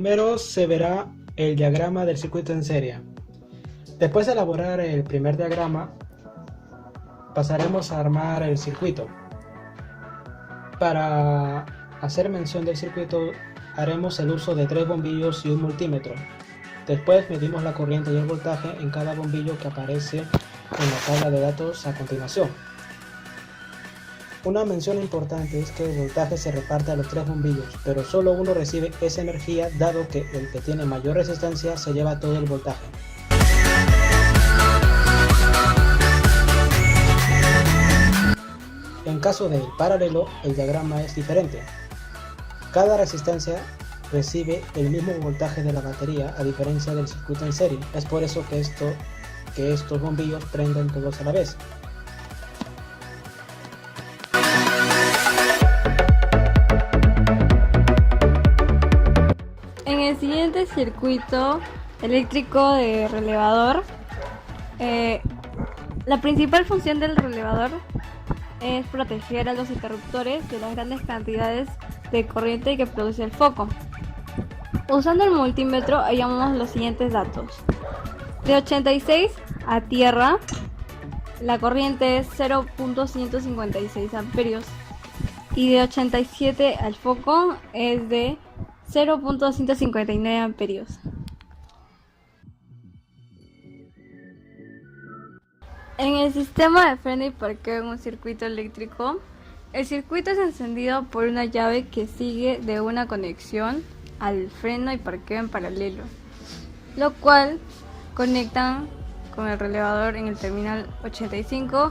Primero se verá el diagrama del circuito en serie. Después de elaborar el primer diagrama, pasaremos a armar el circuito. Para hacer mención del circuito, haremos el uso de 3 bombillos y un multímetro. Después medimos la corriente y el voltaje en cada bombillo que aparece en la tabla de datos a continuación. Una mención importante es que el voltaje se reparte a los 3 bombillos, pero solo uno recibe esa energía, dado que el que tiene mayor resistencia se lleva todo el voltaje. En caso del paralelo, el diagrama es diferente. Cada resistencia recibe el mismo voltaje de la batería, a diferencia del circuito en serie. Es por eso que estos bombillos prenden todos a la vez. En el siguiente circuito eléctrico de relevador, la principal función del relevador es proteger a los interruptores de las grandes cantidades de corriente que produce el foco. Usando el multímetro hallamos los siguientes datos. De 86 a tierra, la corriente es 0.156 amperios y de 87 al foco es de 0.159 amperios. En el sistema de freno y parqueo en un circuito eléctrico, el circuito es encendido por una llave que sigue de una conexión al freno y parqueo en paralelo, lo cual conectan con el relevador en el terminal 85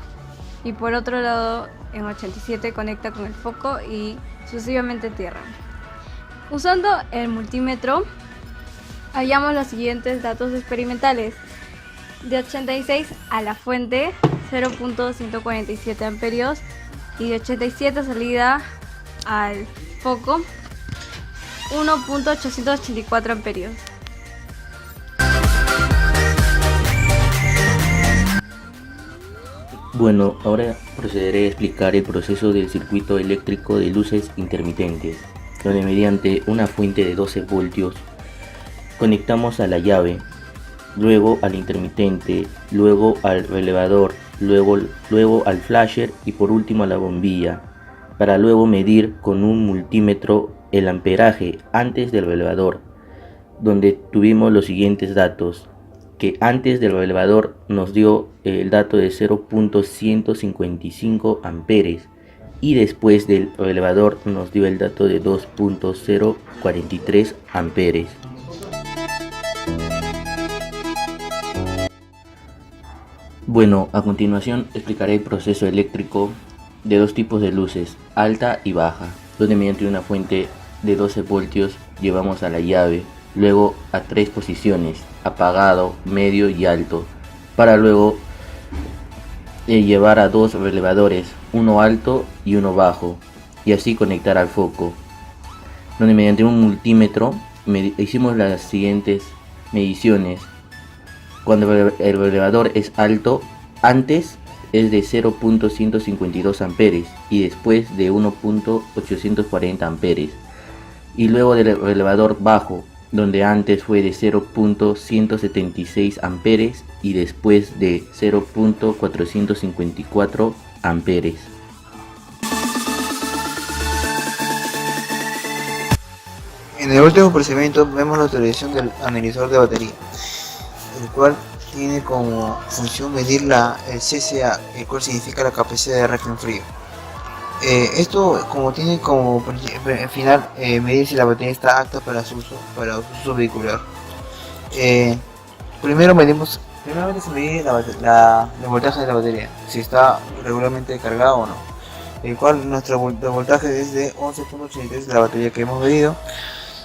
y por otro lado en 87 conecta con el foco y sucesivamente tierra. Usando el multímetro hallamos los siguientes datos experimentales. De 86 a la fuente 0.147 amperios y de 87 salida al foco 1.884 amperios. Bueno, ahora procederé a explicar el proceso del circuito eléctrico de luces intermitentes, donde mediante una fuente de 12 voltios conectamos a la llave, luego al intermitente, luego al relevador, luego al flasher y por último a la bombilla, para luego medir con un multímetro el amperaje antes del relevador, donde tuvimos los siguientes datos, que antes del relevador nos dio el dato de 0.155 amperes y después del relevador nos dio el dato de 2.043 amperes. Bueno, a continuación explicaré el proceso eléctrico de dos tipos de luces, alta y baja, donde mediante una fuente de 12 voltios llevamos a la llave, luego a 3 posiciones, apagado, medio y alto, para luego llevar a 2 relevadores, uno alto y uno bajo, y así conectar al foco, donde mediante un multímetro hicimos las siguientes mediciones. Cuando el relevador es alto, antes es de 0.152 amperes y después de 1.840 amperes. Y luego del relevador bajo, donde antes fue de 0.176 amperes y después de 0.454 amperes. En el último procedimiento vemos la utilización del analizador de batería, el cual tiene como función medir el CCA, el cual significa la capacidad de arrastre en frío. Esto tiene como final medir si la batería está apta para su uso vehicular. Primeramente se mide el voltaje de la batería, si está regularmente cargada o no, el cual nuestro voltaje es de 11.83 de la batería que hemos medido,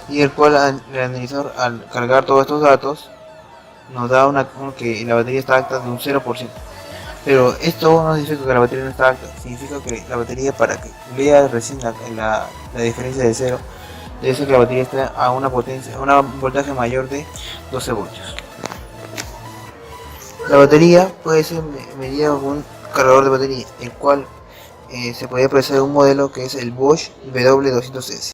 y el cual el analizador, al cargar todos estos datos, nos da que la batería está apta de un 0%. Pero esto no significa que la batería no está apta, significa que la batería, para que vea recién la diferencia de 0, debe ser que la batería está a un voltaje mayor de 12 voltios. La batería puede ser medida con un cargador de batería, el cual se puede apreciar un modelo que es el Bosch W200S.